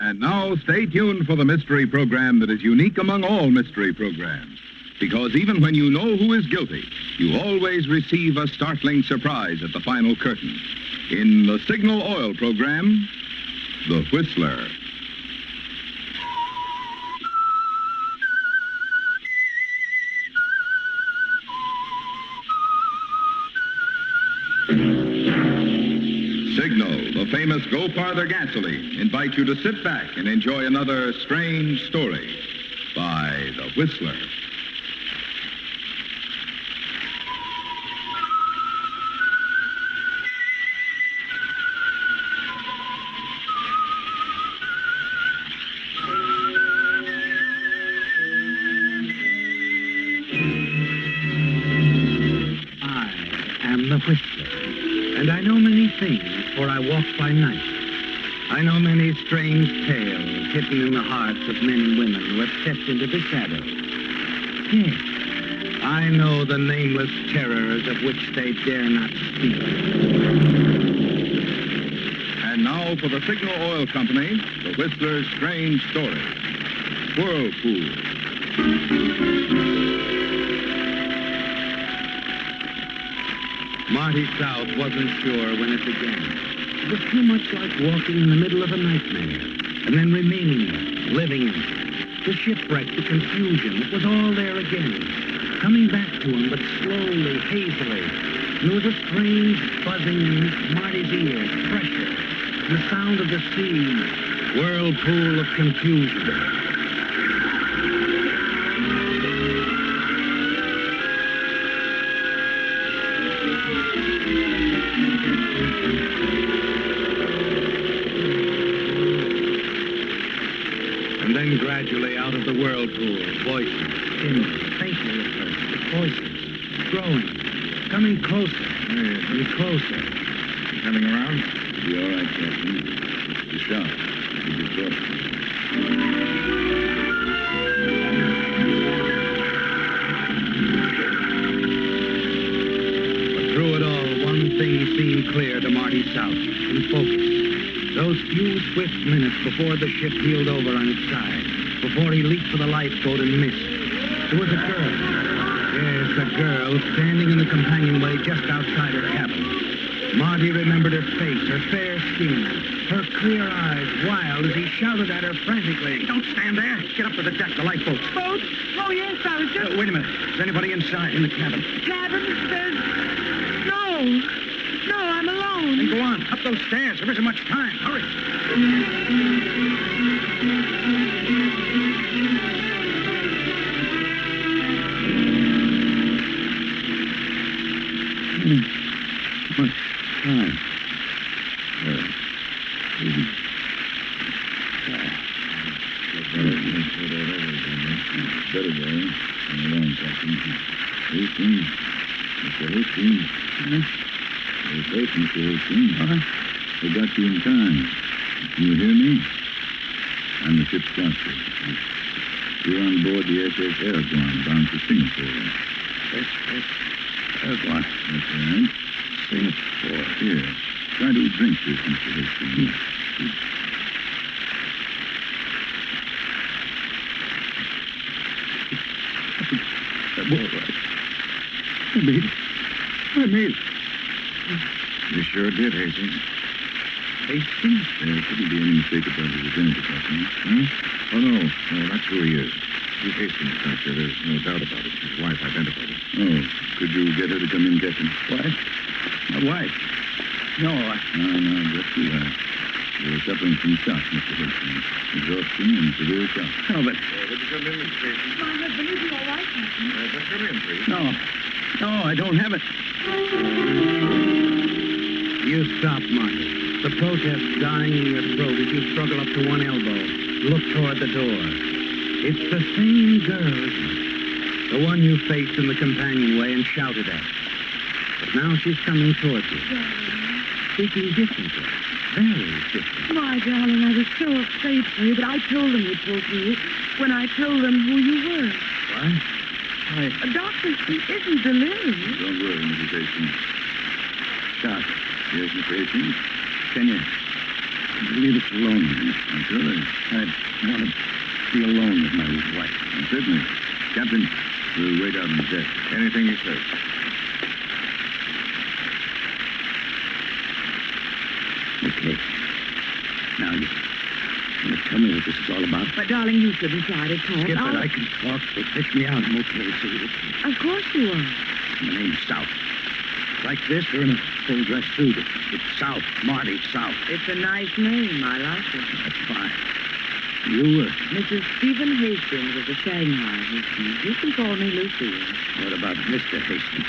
And now, stay tuned for the mystery program that is unique among all mystery programs. Because even when you know who is guilty, you always receive a startling surprise at the final curtain. In the Signal Oil program, The Whistler. Signal, the famous Go Farther gasoline, invite you to sit back and enjoy another strange story by The Whistler. I am The Whistler, and I know many things, for I walk by night. I know many strange tales hidden in the hearts of men and women who have stepped into the shadows. Yes, I know the nameless terrors of which they dare not speak. And now for the Signal Oil Company, The Whistler's strange story, Whirlpool. Marty South wasn't sure when it began. It was too much like walking in the middle of a nightmare, and then remaining there, living in it. The shipwreck, the confusion, it was all there again, coming back to him, but slowly, hazily. And there was a strange buzzing in Marty's ears, pressure, and the sound of the sea, whirlpool of confusion. And then gradually out of the whirlpool, voices, dim, faintly at first, but voices, growing, coming closer and closer. Coming around? You'll be all right, Captain. It's the shock. You'll be exhausted. But through it all, one thing seemed clear to Marty South, in focus. Those few swift minutes before the ship heeled over on its side, before he leaped for the lifeboat and missed, there was a girl. Yes, a girl standing in the companionway just outside her cabin. Marty remembered her face, her fair skin, her clear eyes, wild as he shouted at her frantically. Don't stand there. Get up to the deck, the lifeboat. Boat? Oh, yes, I was just... Wait a minute. Is anybody inside in the cabin? Cabin? There's... No, I'm alone. Then go on. Up those stairs. There isn't much time. Hurry. Much time. Better go. Along, Captain. 18. It's 18. We're waiting for 18. We got you in time. Can you hear me? I'm the ship's captain. We're on board the SS Airborne, bound for Singapore. SS Airborne? That's right. Singapore. Here. Try to drink this, Mr. Hastings. All right. I made it. You sure did, Hastings. Hastings? There couldn't be any mistake about his identity, Captain. Huh? Oh, no, that's who he is. He's Hastings, Doctor. There's no doubt about it. His wife identified him. Oh, could you get her to come in, Captain? Wife? My wife? No, No, just relax. You're suffering from shock, Mr. Hastings. Exhaustion and severe shock. No, but... Would you come in, Mr. Hastings? My husband isn't all right, Captain. Just come in, please. No, I don't have it. You stop, Marty. The protest dying in your throat as you struggle up to one elbow. Look toward the door. It's the same girl, isn't it? The one you faced in the companionway and shouted at. But now she's coming towards you. Speaking differently. Very different. My darling, I was so afraid for you, but I told them you'd pull through when I told them who you were. What? Doctor, he isn't delirious. Don't worry, Mrs. Hastings. Doc, Yes, Mr. Hastings? can you Leave us alone, Monsieur. I want to be alone with my wife. Certainly. Captain, we'll wait out on the deck. Anything you say. Okay. Now, you want to tell me what this is all about? But, darling, you shouldn't try to talk. Skip it. I can talk. So pitch me out. I'm okay. So Of course you are. my name's South. Like this, or in a full dress suit. It's South. Marty South. It's a nice name. I like it. That's fine. You, Mrs. Stephen Hastings of the Shanghai Hastings. You can call me Lucille. what about Mr. Hastings?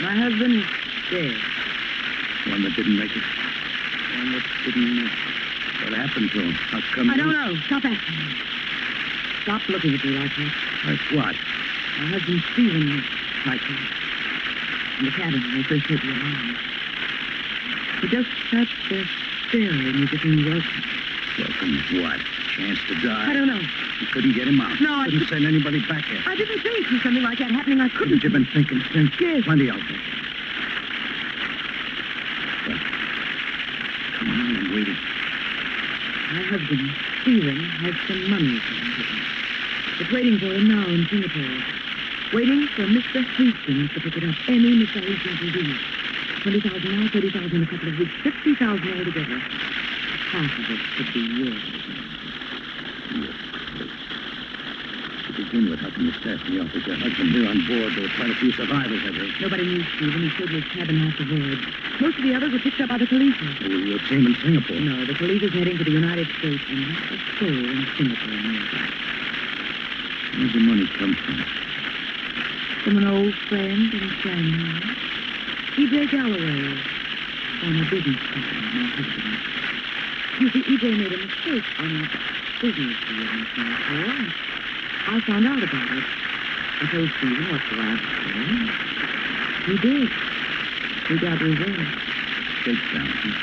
My husband is dead. One that didn't make it? One that didn't make it. What happened to him? How come I don't know. Stop asking me. Stop looking at me like that. Like what? My husband, Stephen, was like that. In the cabin, when I first hit the alarm. He just sat there staring as if he welcome. Welcome what? Chance to die? I don't know. You couldn't get him out. No, I couldn't send anybody back here. I didn't think of something like that happening. I couldn't. You've been thinking since? Yes. Plenty out there. Well, come on, I'm waiting. My husband, Stephen, has some money for him. It's waiting for him now in Singapore. Waiting for Mr. Hastings to pick it up. Any Mr. Hastings will do. 20,000 now, 30,000 in a couple of weeks, 50,000 altogether. Half of it could be yours. Yes. To begin with, how can you staff me off with your husband here on board? There were quite a few survivors, I heard. Nobody knew Stephen. He stayed in his cabin half the voyage. Most of the others were picked up by the police. Your team in Singapore? No, the police is heading to the United States, and not a soul in Singapore knows that. Where'd the money come from? From an old friend in Shanghai. E.J. Galloway, former business partner, my husband. You see, E.J. made a mistake on his business deal in Singapore, and I found out about it. I told Stephen what to ask for. He did. He got revenge. Shakedown, huh?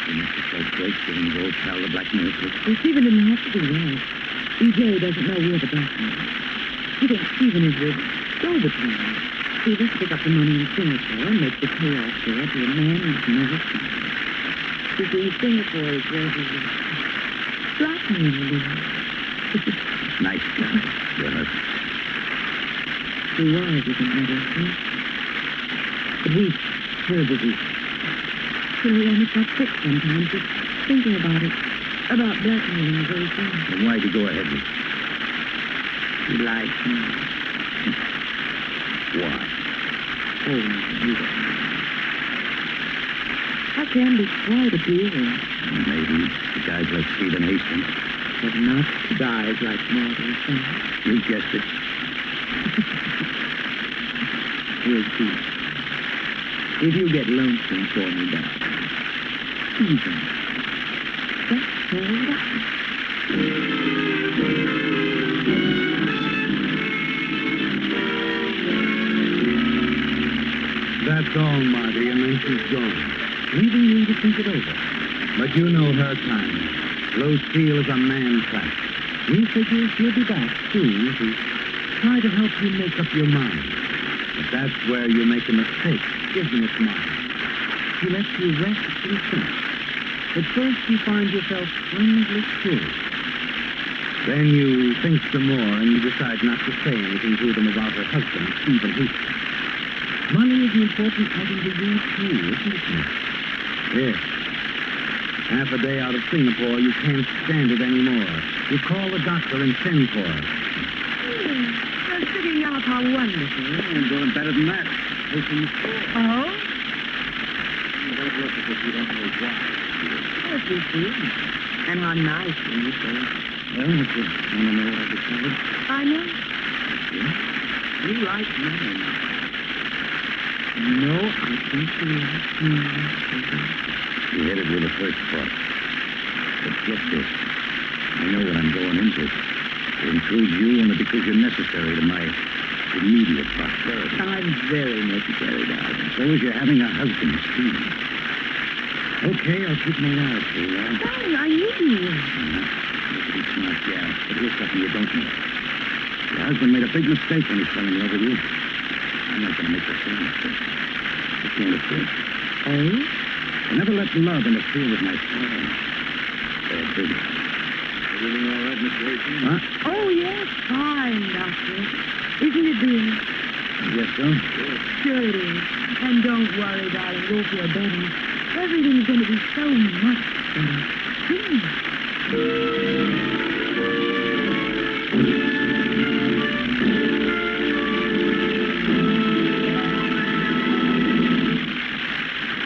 They must have felt great giving his old pal the blackmail trick. Well, Stephen didn't have to do that. E.J. doesn't know we're the blackmailers. He thinks Stephen is the go-between. Stephen to pick up the money in Singapore and make the payoff there to a man he's never seen. You see, Singapore is where he was blackmailer lives. Nice guy, your husband. He was, as a matter of fact. But he's terrible weak. So he almost got sick sometimes just thinking about it. About blackmailing the very thing. Then why'd you go ahead with it? He likes me. Why? Oh, you don't know. I can be quite appealing, Maybe the guys like Stephen Hastings. but not guys like Marty. You guessed it. We'll see. If you get lonesome for me, darling, Stephen, that's all right. That's all, Marty, and then she's gone. Leaving you to think it over. But you know her kind. Lucille is a man trap. We figure she'll be back soon to try to help you make up your mind. But that's where you make a mistake, business mind. She lets you rest and think. At first you find yourself strangely curious. Then you think some more and you decide not to say anything to them about her husband, Stephen Hastings. Money is an important item to you, too, isn't it? Yes. Half a day out of Singapore, you can't stand it anymore. You call the doctor and send for her. You're sitting out how wonderful. I'm doing better than that. Taking the floor. Oh? Don't look as if you don't know why. Yes, you see. And how nice when you say it. Well, if you want to know what I discovered. I know. Yeah? You like men. No, I think you like men. You hit it with the first part. But get this. I know what I'm going into. It includes you only because you're necessary to my immediate prosperity. I'm very necessary, darling. So is you're having a husband, Steve. Okay, I'll keep my eyes for you, Al. Darling, I knew you would. You're a pretty smart gal. But here's something you don't know. Your husband made a big mistake when he fell in love with you. I'm not going to make the same mistake. I can't afford it. Oh? I never let love interfere with my plan. Bad business. Everything all right, Mr. Hastings? Huh? Oh, yes, fine, Doctor. Isn't it, dear? Yes, so. Sure it is. And don't worry, darling. You'll feel better. Everything's going to be so much better.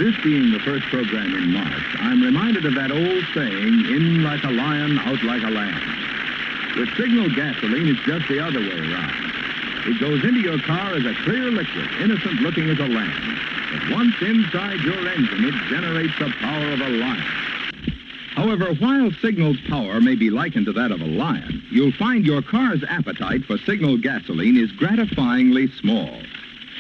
This being the first program in March, I'm reminded of that old saying, in like a lion, out like a lamb. With Signal gasoline, it's just the other way around. It goes into your car as a clear liquid, innocent looking as a lamb. But once inside your engine, it generates the power of a lion. However, while Signal's power may be likened to that of a lion, you'll find your car's appetite for Signal gasoline is gratifyingly small.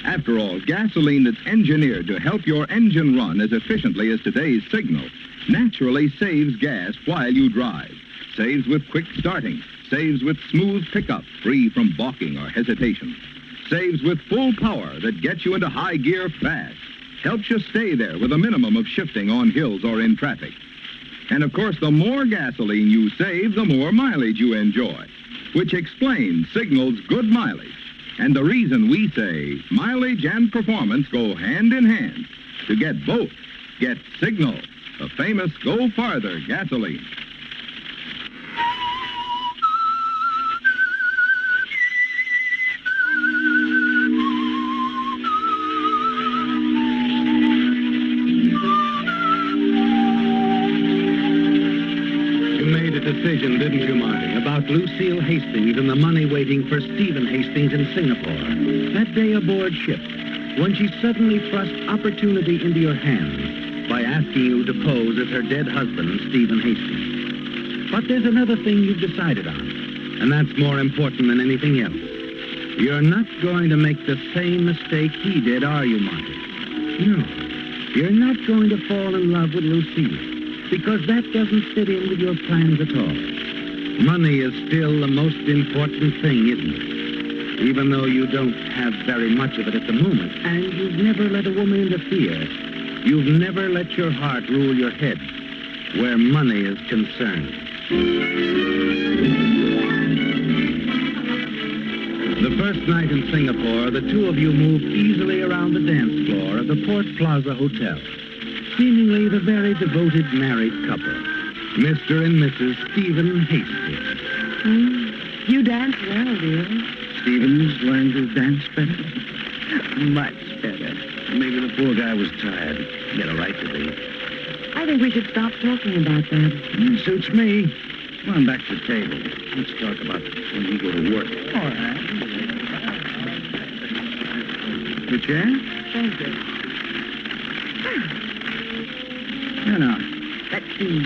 After all, gasoline that's engineered to help your engine run as efficiently as today's Signal naturally saves gas while you drive. Saves with quick starting. Saves with smooth pickup, free from balking or hesitation. Saves with full power that gets you into high gear fast. Helps you stay there with a minimum of shifting on hills or in traffic. And of course, the more gasoline you save, the more mileage you enjoy. Which explains Signal's good mileage. And the reason we say mileage and performance go hand in hand. To get both, get Signal, the famous Go Farther gasoline. Decision, didn't you, Marty, about Lucille Hastings and the money waiting for Stephen Hastings in Singapore? That day aboard ship, when she suddenly thrust opportunity into your hands by asking you to pose as her dead husband, Stephen Hastings. But there's another thing you've decided on, and that's more important than anything else. You're not going to make the same mistake he did, are you, Marty? No, you're not going to fall in love with Lucille. Because that doesn't fit in with your plans at all. Money is still the most important thing, isn't it? Even though you don't have very much of it at the moment, and you've never let a woman interfere. You've never let your heart rule your head where money is concerned. The first night in Singapore, the two of you moved easily around the dance floor of the Port Plaza Hotel. Seemingly the very devoted married couple, Mr. and Mrs. Stephen Hastings. You dance well, dear. Stevens learned to dance better. Much better. Maybe the poor guy was tired. He had a right to be. I think we should stop talking about that. Suits me. Come on back to the table. Let's talk about when we go to work. All right. The chair? Thank you. No. Let's see.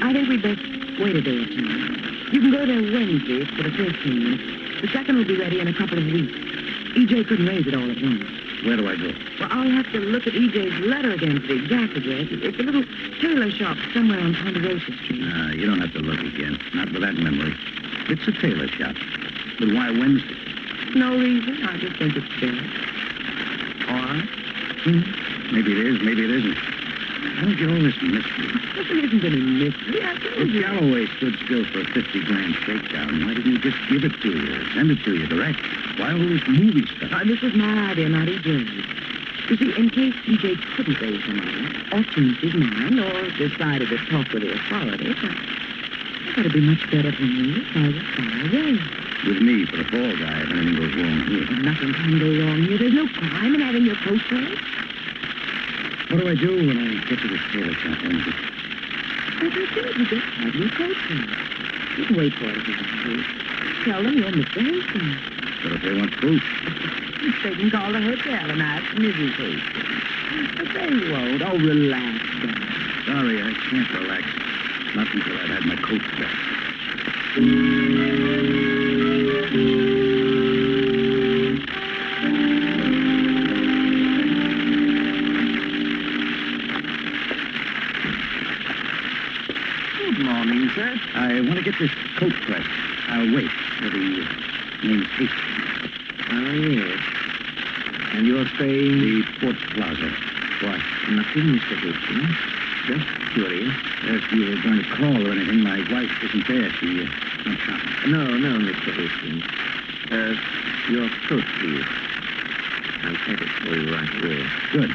I think we'd best wait a day or two. You can go there Wednesday for the first scene. The second will be ready in a couple of weeks. E.J. couldn't raise it all at once. Where do I go? Well, I'll have to look at E.J.'s letter again for the exact address. It's a little tailor shop somewhere on Ponderosa Street. You don't have to look again. Not with that memory. It's a tailor shop. But why Wednesday? No reason. I just think it's fair. All right. Maybe it is, maybe it isn't. How did you all this mystery? Well, there isn't any mystery. I told If you. Galloway stood still for a 50-grand shakedown, why didn't he just give it to you or send it to you direct? Why all this movie stuff? This was my idea, not E.J.'s. You see, in case E.J. couldn't raise the money, or changed his mind, or decided to talk with the authorities, I thought it'd be much better for me if I was far away. With me for the fall guy if anything goes wrong here. Nothing can go wrong here. There's no crime in having your coat pressed. What do I do when I get to this tailor shop Wednesday? As I said, you just have your coat pressed. You can wait for it if you want to. Tell them you're Mr. Hastings. But if they want proof? They can call the hotel and ask Mrs. Hastings. But they won't. Oh, relax, darling. Sorry, I can't relax. Not until I've had my coat pressed. Good morning, sir. I want to get this coat pressed. I'll wait for the name's Hastings. Oh, yes. And you're staying? The Port Plaza. What? Nothing, Mr. Hastings. Just curious. If you were going to call or anything, my wife isn't there. She went shopping. No, Mr. Hastings. Your coat, please. I'll take it for you right away. Good.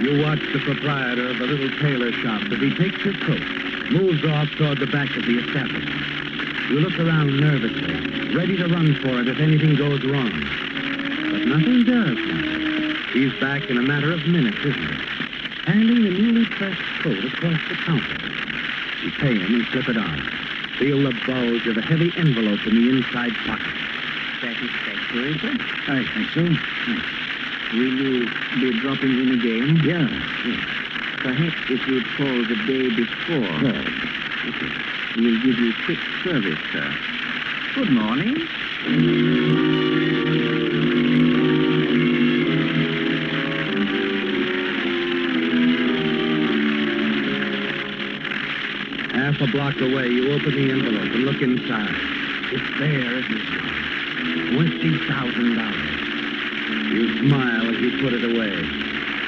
You watch the proprietor of the little tailor shop as he takes his coat, moves off toward the back of the establishment. You look around nervously, ready to run for it if anything goes wrong. But nothing does. He's back in a matter of minutes, isn't he? Handing the newly pressed coat across the counter. You pay him and slip it on. Feel the bulge of a heavy envelope in the inside pocket. Satisfactory, sir? I think so. Thanks. Will you be dropping in again? Yeah. Perhaps if you'd call the day before. Oh, okay. We'll give you quick service, sir. Good morning. Half a block away, you open the envelope and look inside. It's there, isn't it? $20,000. You smile as you put it away.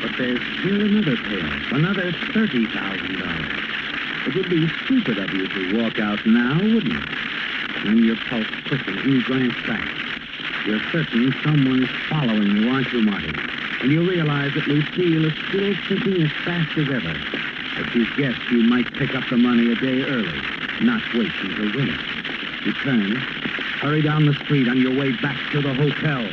But there's still another payoff, another $30,000. It would be stupid of you to walk out now, wouldn't it? Then your pulse quickens and you glance back. You're certain someone's following you, aren't you, Marty? And you realize that Lucille is still sinking as fast as ever. But you guessed you might pick up the money a day early, not wait until winter. You turn, hurry down the street on your way back to the hotel.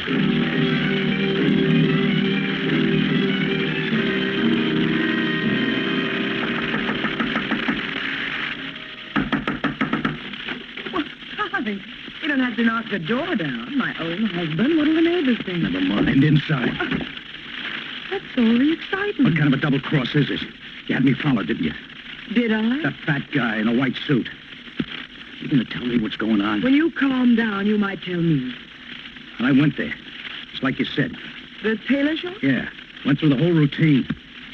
You don't have to knock the door down. My own husband. What'll the neighbors think? Never mind. Inside. That's so exciting. What kind of a double cross is this? You had me followed, didn't you? Did I? That fat guy in a white suit. You gonna tell me what's going on? When you calm down, you might tell me. And I went there. It's like you said. The tailor shop? Yeah. Went through the whole routine.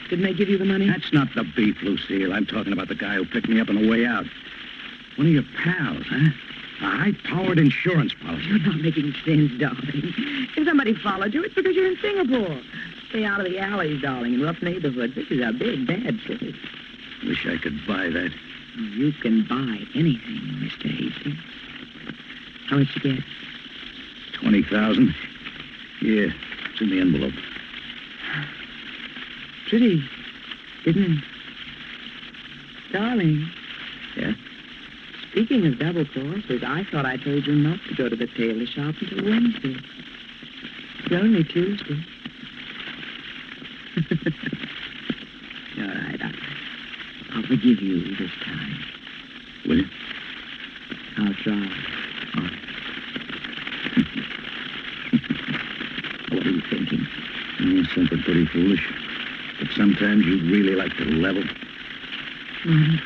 Didn't they give you the money? That's not the beef, Lucille. I'm talking about the guy who picked me up on the way out. One of your pals, huh? A high-powered insurance policy. You're not making sense, darling. If somebody followed you, it's because you're in Singapore. Stay out of the alleys, darling, in rough neighborhoods. This is a big, bad city. Wish I could buy that. You can buy anything, Mr. Hastings. How much you get? 20,000. Yeah, it's in the envelope. Pretty, isn't it? Darling. Yeah? Speaking of double crosses, I thought I told you not to go to the tailor shop until Wednesday. It's only Tuesday. All right, I'll forgive you this time. Will you? I'll try. Oh. What are you thinking? Something pretty foolish. But sometimes you'd really like to level. Marty,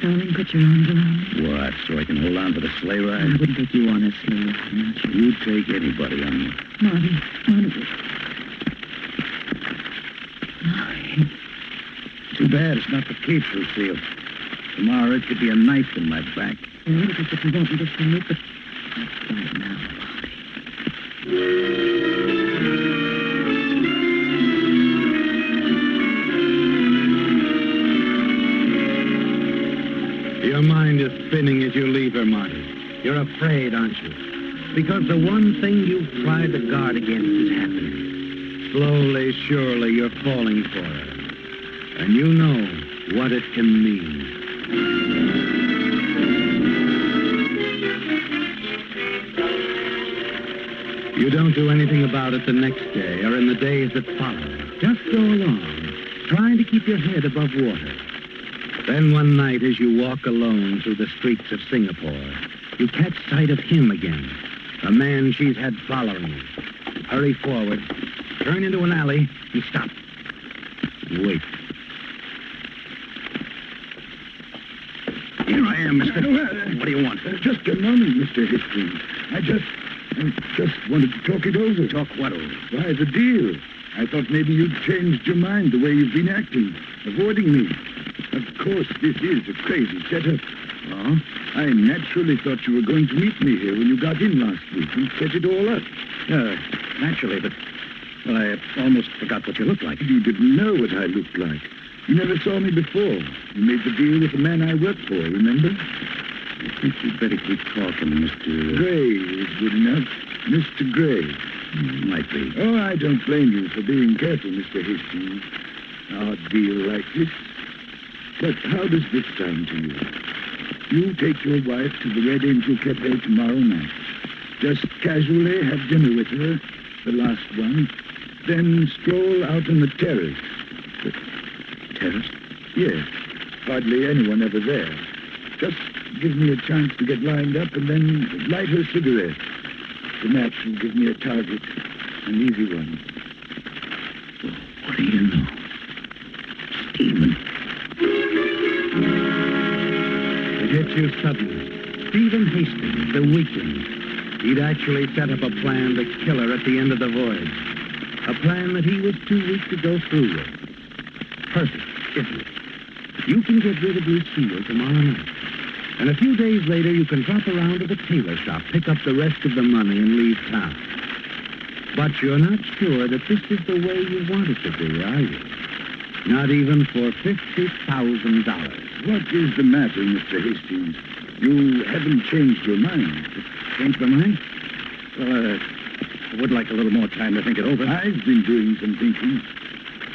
darling, put your arms around me. What, so I can hold on to the sleigh I ride? wouldn't take you on a sleigh ride, not you. You'd take anybody on you. Marty. Too bad it's not the keeps, Lucille. Tomorrow it could be a knife in my back. Well, what is it that you want me to say? But that's right now, Marty. Your mind is spinning as you leave her, Marty. You're afraid, aren't you? Because the one thing you've tried to guard against is happening. Slowly, surely, you're falling for her. And you know what it can mean. You don't do anything about it the next day or in the days that follow. Just go along, trying to keep your head above water. Then one night, as you walk alone through the streets of Singapore, you catch sight of him again, the man she's had following. Hurry forward, turn into an alley, and stop. Wait. Here I am, mister. What do you want? Just a moment, Mr. Hastings. I just wanted to talk it over. Talk what over? Why, the deal. I thought maybe you'd changed your mind the way you've been acting, avoiding me. Of course, this is a crazy setup. Oh? I naturally thought you were going to meet me here when you got in last week and set it all up. naturally, but... Well, I almost forgot what you looked like. You didn't know what I looked like. You never saw me before. You made the deal with the man I worked for, remember? I think you'd better keep talking, Mr... Gray is good enough. Mr. Gray. Might be. Oh, I don't blame you for being careful, Mr. Hastings. Our deal like this. But how does this sound to you? You take your wife to the Red Angel Cafe tomorrow night. Just casually have dinner with her, the last one, then stroll out on the terrace. The terrace? Yes. Hardly anyone ever there. Just give me a chance to get lined up and then light her cigarette. The match will give me a target, an easy one. What do you know? Stephen. It hit you suddenly. Stephen Hastings, the weakling. He'd actually set up a plan to kill her at the end of the voyage. A plan that he was too weak to go through with. Perfect, isn't it? You can get rid of Lucille tomorrow night. And a few days later, you can drop around to the tailor shop, pick up the rest of the money, and leave town. But you're not sure that this is the way you want it to be, are you? Not even for $50,000. What is the matter, Mr. Hastings? You haven't changed your mind. Changed my mind? Well, I would like a little more time to think it over. I've been doing some thinking.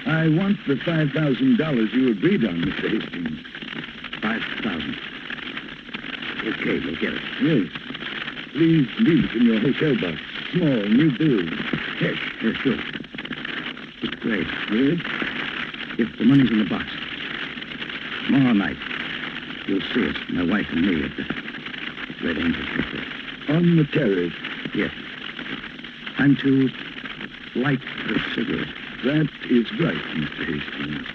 I want the $5,000 you agreed on, Mr. Hastings. 5,000. Okay, we'll get it. Yes. Please leave it in your hotel box. Small, new bill. Cash. Yeah, sure. It's great. Yes? If the money's in the box, tomorrow night, you'll see us, my wife and me, at the Red Angel Cafe. On the terrace. Yes. I'm to light the cigarette. That is right, Mr. Hastings.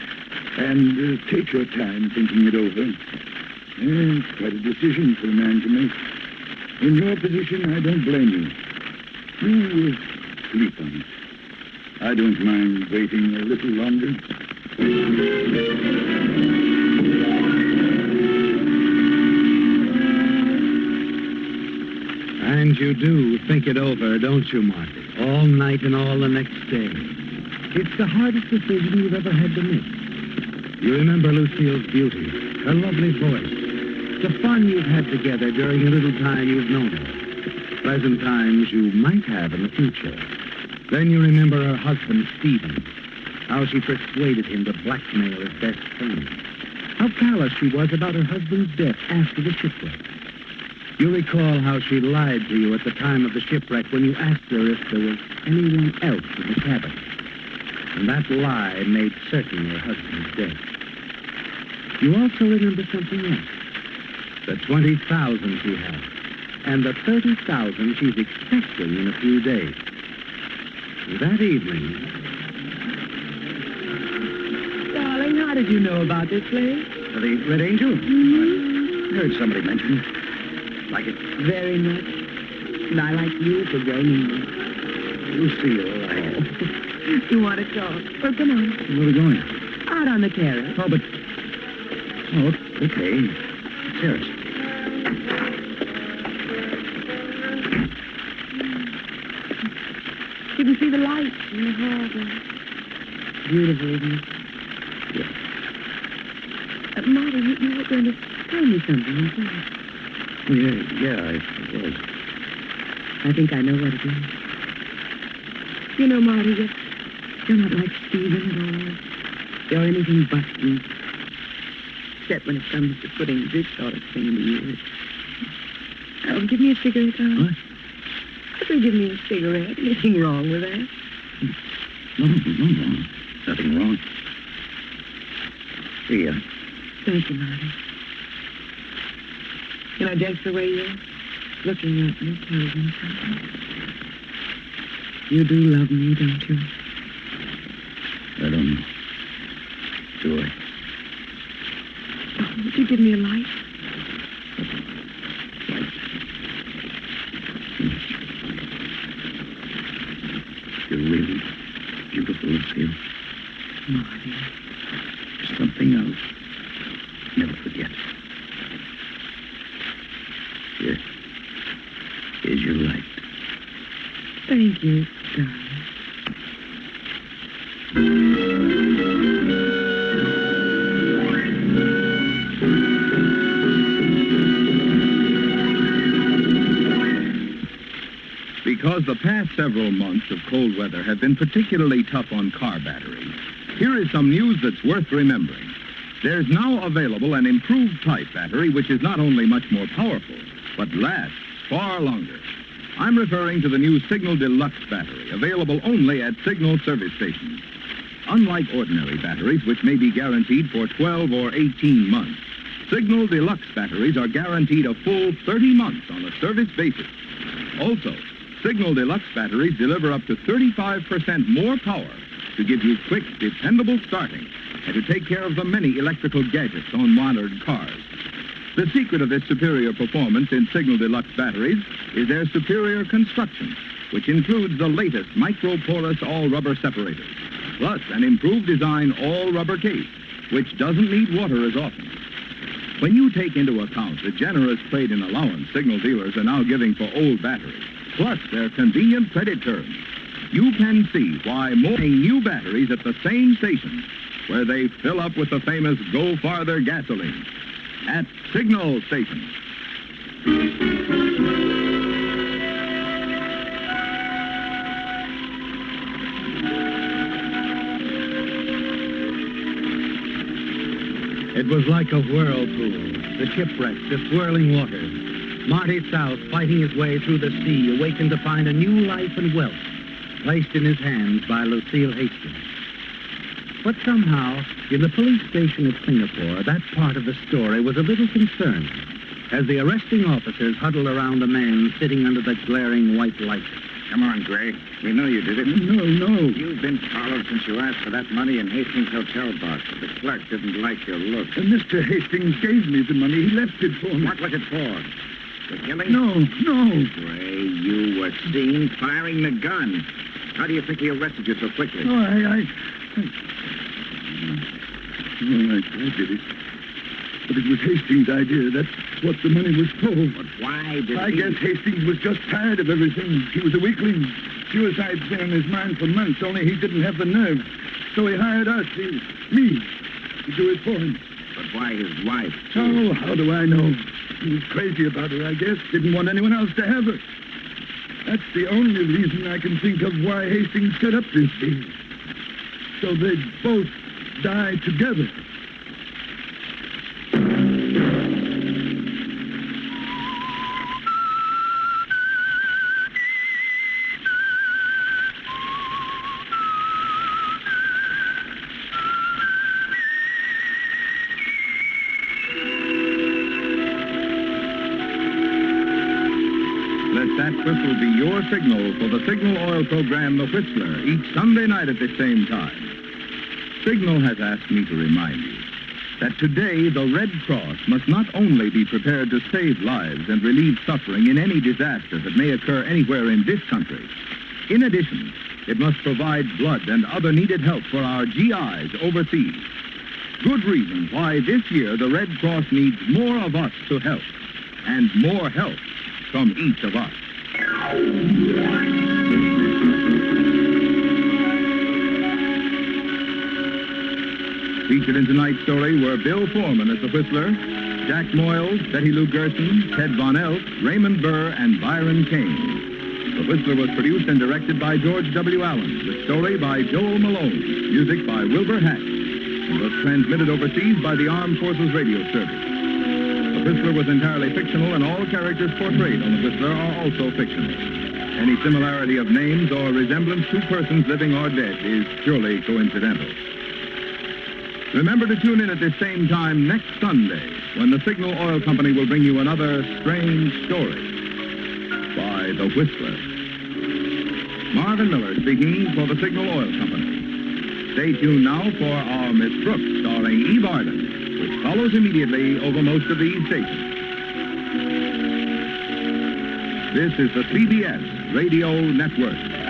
And take your time thinking it over. It's quite a decision for a man to make. In your position, I don't blame you. You sleep on it. I don't mind waiting a little longer. And you do think it over, don't you, Marty? All night and all the next day. It's the hardest decision you've ever had to make. You remember Lucille's beauty, her lovely voice, the fun you've had together during the little time you've known her, pleasant times you might have in the future. Then you remember her husband, Stephen, how she persuaded him to blackmail his best friend, how callous she was about her husband's death after the shipwreck. You recall how she lied to you at the time of the shipwreck when you asked her if there was anyone else in the cabin. And that lie made certain her husband's death. You also remember something else. The $20,000 she had, and the $30,000 she's expecting in a few days. That evening... Darling, how did you know about this place? The Red Angel? Mm-hmm. I heard somebody mention it. Like it. Very much. And I like you for joining me. Lucille, You want to talk? Well, come on. Where are we going? Out on the terrace. Oh, but... Oh, okay. Terrace. You can see the lights in the harbor. Beautiful, isn't it? Yeah. Marty, you were going to tell me something, weren't you? Yeah, I was. I think I know what it is. You know, Marty, you're not like Stephen at all. You're anything but weak. Except when it comes to putting this sort of thing into use. Oh, give me a cigarette, Tom. What? I said, give me a cigarette. Anything wrong with that? No. Nothing wrong. Here. Thank you, Marty. You know, just the way you're looking at me tells me something. You do love me, don't you? I don't know. Do I? Oh, would you give me a light? You're really beautiful, Lucille. Marty. There's something else. Never forget. Here's your light. Thank you, darling. Because the past several months of cold weather have been particularly tough on car batteries, here is some news that's worth remembering. There's now available an improved type battery which is not only much more powerful, but lasts far longer. I'm referring to the new Signal Deluxe battery, available only at Signal service stations. Unlike ordinary batteries, which may be guaranteed for 12 or 18 months, Signal Deluxe batteries are guaranteed a full 30 months on a service basis. Also, Signal Deluxe batteries deliver up to 35% more power to give you quick, dependable starting and to take care of the many electrical gadgets on modern cars. The secret of this superior performance in Signal Deluxe batteries is their superior construction, which includes the latest micro-porous all-rubber separators, plus an improved design all-rubber case, which doesn't need water as often. When you take into account the generous trade-in allowance Signal dealers are now giving for old batteries, plus their convenient credit terms, you can see why more new batteries at the same stations where they fill up with the famous Go Farther gasoline at Signal stations. It was like a whirlpool, the shipwreck, the swirling waters. Marty South, fighting his way through the sea, awakened to find a new life and wealth placed in his hands by Lucille Hastings. But somehow, in the police station at Singapore, that part of the story was a little concerning as the arresting officers huddled around a man sitting under the glaring white light. Come on, Gray. We know you did it. No. You've been followed since you asked for that money in Hastings' hotel box. The clerk didn't like your look. Mr. Hastings gave me the money. He left it for me. What was it for? The killing? No. Gray, you were seen firing the gun. How do you think he arrested you so quickly? Oh, I did it. But it was Hastings' idea. That's what the money was for. But why did I guess Hastings was just tired of everything. He was a weakling. Suicide's been on his mind for months, only he didn't have the nerve. So he hired us, me, to do it for him. But why his wife? Oh, how do I know? He was crazy about her, I guess. Didn't want anyone else to have her. That's the only reason I can think of why Hastings set up this deal. So they'd both die together. Let that whistle be your signal for the Signal Oil program, The Whistler, each Sunday night at the same time. Signal has asked me to remind you that today the Red Cross must not only be prepared to save lives and relieve suffering in any disaster that may occur anywhere in this country. In addition, it must provide blood and other needed help for our GIs overseas. Good reason why this year the Red Cross needs more of us to help, and more help from each of us. Featured in tonight's story were Bill Foreman as the Whistler, Jack Moyles, Betty Lou Gerson, Ted Von Elk, Raymond Burr, and Byron Kane. The Whistler was produced and directed by George W. Allen, with story by Joel Malone, music by Wilbur Hatch, and was transmitted overseas by the Armed Forces Radio Service. The Whistler was entirely fictional, and all characters portrayed on The Whistler are also fictional. Any similarity of names or resemblance to persons living or dead is purely coincidental. Remember to tune in at this same time next Sunday when the Signal Oil Company will bring you another strange story by The Whistler. Marvin Miller speaking for the Signal Oil Company. Stay tuned now for our Miss Brooks starring Eve Arden, which follows immediately over most of these stations. This is the CBS Radio Network.